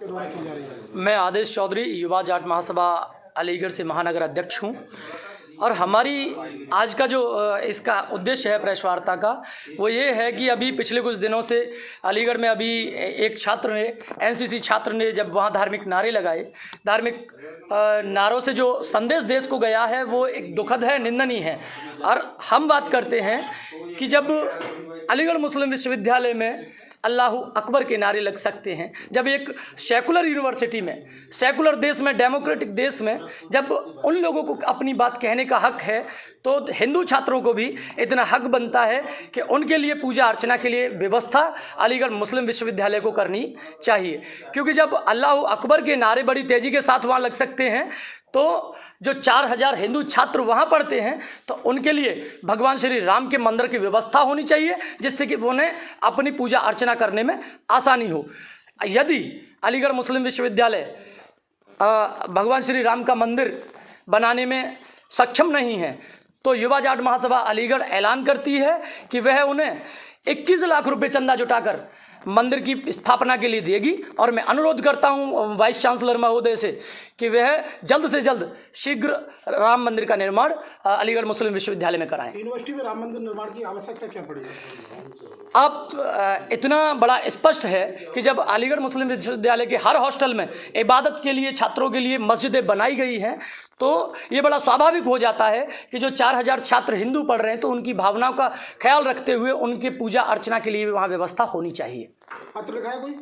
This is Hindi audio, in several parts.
द्वारा की जा रही है। मैं आदेश चौधरी, युवा जाट महासभा अलीगढ़ से महानगर अध्यक्ष हूं और हमारी आज का जो इसका उद्देश्य है प्रेस वार्ता का वो ये है कि अभी पिछले कुछ दिनों से अलीगढ़ में अभी एक छात्र ने, एनसीसी छात्र ने, जब वहाँ धार्मिक नारे लगाए, धार्मिक नारों से जो संदेश देश को गया है वो एक दुखद है, निंदनीय है। और हम बात करते हैं कि जब अलीगढ़ मुस्लिम विश्वविद्यालय में अल्लाहू अकबर के नारे लग सकते हैं, जब एक सेकुलर यूनिवर्सिटी में, सेकुलर देश में, डेमोक्रेटिक देश में जब उन लोगों को अपनी बात कहने का हक है, तो हिंदू छात्रों को भी इतना हक बनता है कि उनके लिए पूजा अर्चना के लिए व्यवस्था अलीगढ़ मुस्लिम विश्वविद्यालय को करनी चाहिए। क्योंकि जब अल्लाहू अकबर के नारे बड़ी तेज़ी के साथ वहाँ लग सकते हैं, तो जो 4000 हिंदू छात्र वहाँ पढ़ते हैं, तो उनके लिए भगवान श्री राम के मंदिर की व्यवस्था होनी चाहिए, जिससे कि उन्हें अपनी पूजा अर्चना करने में आसानी हो। यदि अलीगढ़ मुस्लिम विश्वविद्यालय भगवान श्री राम का मंदिर बनाने में सक्षम नहीं है, तो युवा जाट महासभा अलीगढ़ ऐलान करती है कि वह उन्हें 21 लाख रुपए चंदा जुटाकर मंदिर की स्थापना के लिए देगी। और मैं अनुरोध करता हूं वाइस चांसलर महोदय से कि वह जल्द से जल्द शीघ्र राम मंदिर का निर्माण अलीगढ़ मुस्लिम विश्वविद्यालय में कराएं। यूनिवर्सिटी में राम मंदिर निर्माण की आवश्यकता क्या पड़ी? अब इतना बड़ा स्पष्ट है कि जब अलीगढ़ मुस्लिम विश्वविद्यालय के हर हॉस्टल में इबादत के लिए, छात्रों के लिए मस्जिदें बनाई गई हैं, तो ये बड़ा स्वाभाविक हो जाता है कि जो 4000 छात्र हिंदू पढ़ रहे हैं, तो उनकी भावनाओं का ख्याल रखते हुए उनके पूजा अर्चना के लिए वहाँ व्यवस्था होनी चाहिए। पत्र लिखा है कोई?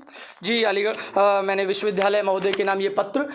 जी, अलीगढ़ मैंने विश्वविद्यालय महोदय के नाम ये पत्र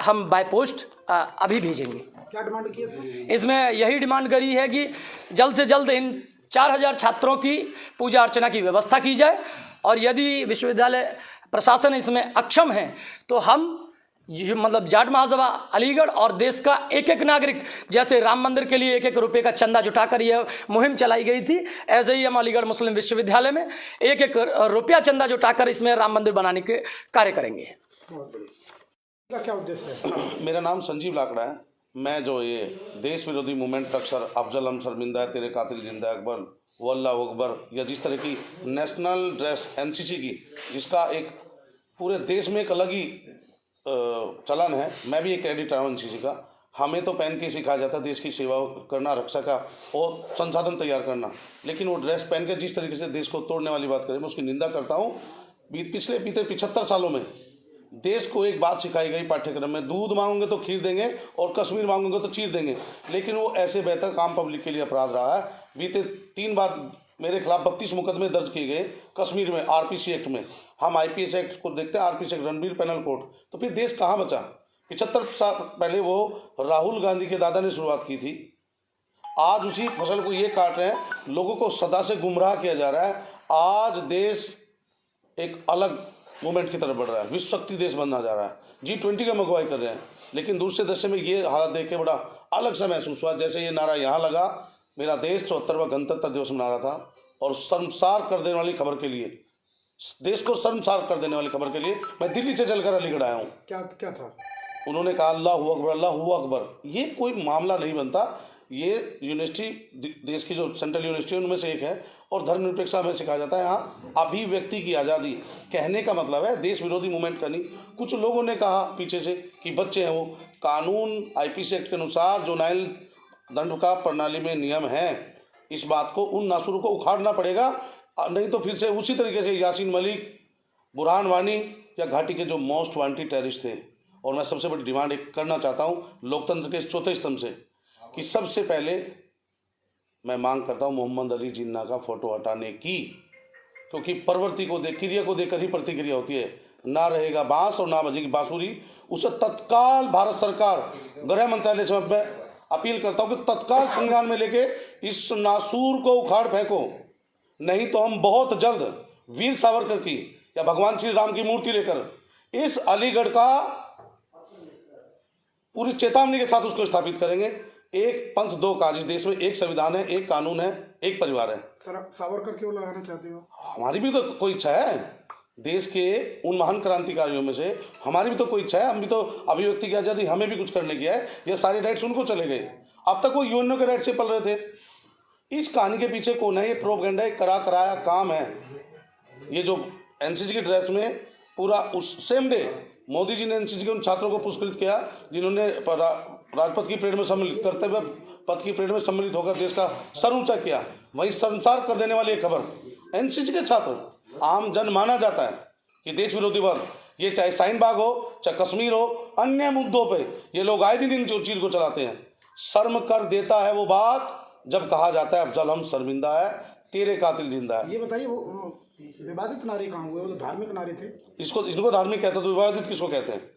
हम बाय पोस्ट अभी भेजेंगे। क्या डिमांड की है? इसमें यही डिमांड करी है कि जल्द से जल्द इन 4000 छात्रों की पूजा अर्चना की व्यवस्था की जाए, और यदि विश्वविद्यालय प्रशासन इसमें अक्षम है, तो हम मतलब जाट महासभा अलीगढ़ और देश का एक एक नागरिक, जैसे राम मंदिर के लिए 1-1 रुपये का चंदा जुटाकर यह मुहिम चलाई गई थी, ऐसे ही हम अलीगढ़ मुस्लिम विश्वविद्यालय में 1-1 रुपया चंदा जुटाकर इसमें राम मंदिर बनाने के कार्य करेंगे। इसका क्या उद्देश्य है? मेरा नाम संजीव लाकड़ा है। मैं जो ये देश विरोधी मूवमेंट अक्सर अफजल हम शर्मिंदा है, तेरे कातिल जिंदा अकबर, वल्लाह अकबर, या जिस तरह की नेशनल ड्रेस एनसीसी की, जिसका एक पूरे देश में एक अलग ही चलन है। मैं भी एक कैडेट रहा हूँ एनसीसी का। हमें तो पहन के सिखाया जाता है देश की सेवा करना, रक्षा का और संसाधन तैयार करना, लेकिन वो ड्रेस पहन के जिस तरीके से देश को तोड़ने वाली बात करें, मैं उसकी निंदा करता हूँ। पिछले 75 सालों में देश को एक बात सिखाई गई पाठ्यक्रम में, दूध मांगोगे तो खीर देंगे और कश्मीर मांगोगे तो चीर देंगे, लेकिन वो ऐसे बेहतर काम पब्लिक के लिए अपराध रहा है। बीते 3 बार मेरे खिलाफ 32 मुकदमे दर्ज किए गए कश्मीर में, आरपीसी एक्ट में। हम आईपीएस एक्ट को देखते हैं, RPC act, Ranbir penal code, तो फिर देश कहाँ बचा? 75 साल पहले वो राहुल गांधी के दादा ने शुरुआत की थी। आज उसी फसल को ये काट रहे हैं, लोगों को सदा से गुमराह किया जा रहा है। आज देश एक अलग मूवमेंट की तरफ बढ़ रहा है, विश्व शक्ति देश बनना जा रहा है, G20 का अगुवाई कर रहे हैं। लेकिन दूसरे दशे में ये हालत देख के बड़ा अलग सा महसूस हुआ। जैसे ये नारा यहाँ लगा, मेरा देश 74वां गणतंत्र दिवस मना रहा था, और शर्मसार कर देने वाली खबर के लिए, देश को शर्मसार कर देने वाली खबर के लिए मैं दिल्ली से चलकर अलीगढ़ आया हूँ। क्या था? उन्होंने कहा अल्लाहू अकबर, अल्लाहू अकबर। ये कोई मामला नहीं बनता। ये यूनिवर्सिटी देश की जो सेंट्रल यूनिवर्सिटी उनमें से एक है, और धर्मनिरपेक्षता हमें सिखाया जाता है। यहाँ अभिव्यक्ति की आज़ादी, कहने का मतलब है देश विरोधी मूवमेंट करनी। कुछ लोगों ने कहा पीछे से कि बच्चे हैं वो, कानून आईपीसी एक्ट के अनुसार जो न्याय दंड का प्रणाली में नियम है, इस बात को उन नासुरों को उखाड़ना पड़ेगा, नहीं तो फिर से उसी तरीके से यासीन मलिक, बुरहान वानी या घाटी के जो मोस्ट वांटेड टेररिस्ट थे। और मैं सबसे बड़ी डिमांड एक करना चाहता हूँ लोकतंत्र के चौथे स्तंभ से, कि सबसे पहले मैं मांग करता हूँ मोहम्मद अली जिन्ना का फोटो हटाने की, क्योंकि प्रवृत्ति को देख, क्रिया को देखकर ही प्रतिक्रिया होती है। ना रहेगा बांस और ना बजेगी बांसुरी। उसे तत्काल भारत सरकार, गृह मंत्रालय से मैं अपील करता हूँ कि तत्काल संज्ञान में लेके इस नासूर को उखाड़ फेंको, नहीं तो हम बहुत जल्द वीर सावरकर की या भगवान श्री राम की मूर्ति लेकर इस अलीगढ़ का पूरी चेतावनी के साथ उसको स्थापित करेंगे। एक पंथ दो काज, इस देश में एक संविधान है, एक कानून है, एक परिवार है। सर, सावरकर क्यों लगाना चाहते हो? हमारी भी तो कोई इच्छा है, देश के उन महान क्रांतिकारियों में से हमारी भी तो कोई इच्छा है। हम भी तो अभिव्यक्ति की आज़ादी, हमें भी कुछ करने की है। ये सारे राइट्स उनको चले गए, अब तक वो यूएनओ के राइट से पल रहे थे। इस कहानी के पीछे कौन है? ये प्रोपेगेंडा, करा कराया काम है। ये जो एनसीसी की ड्रेस में पूरा उस सेम डे मोदी जी ने एनसीसी के उन छात्रों को पुरस्कृत किया जिन्होंने राजपथ की परेड में सम्मिलित करते हुए पथ की परेड में सम्मिलित होकर देश का सर ऊंचा किया। वही संसार कर देने वाली एक खबर, एनसीसी के छात्र आम जन माना जाता है कि देश विरोधी वर्ग, ये चाहे शाहीन बाग हो, चाहे कश्मीर हो, अन्य मुद्दों पे ये लोग आए दिन इन चीज को चलाते हैं। शर्म कर देता है वो बात जब कहा जाता है अफजल हम शर्मिंदा है, तेरे कातिल जिंदा है। ये बताइए वो विवादित नारे कहाँ हुए? वो तो धार्मिक नारे थे। इनको धार्मिक कहते हैं, तो विवादित किसको कहते हैं?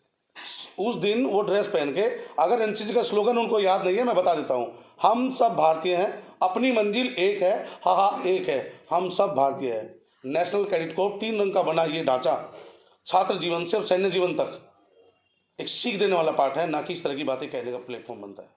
उस दिन वो ड्रेस पहन के, अगर एनसीसी का स्लोगन उनको याद नहीं है मैं बता देता हूँ, हम सब भारतीय हैं, अपनी मंजिल एक है, हा हा एक है, हम सब भारतीय हैं। नेशनल कैडेट कोर 3 रंग का बना ये ढांचा छात्र जीवन से और सैन्य जीवन तक एक सीख देने वाला पाठ है, ना कि इस तरह की बातें कहने का प्लेटफॉर्म बनता है।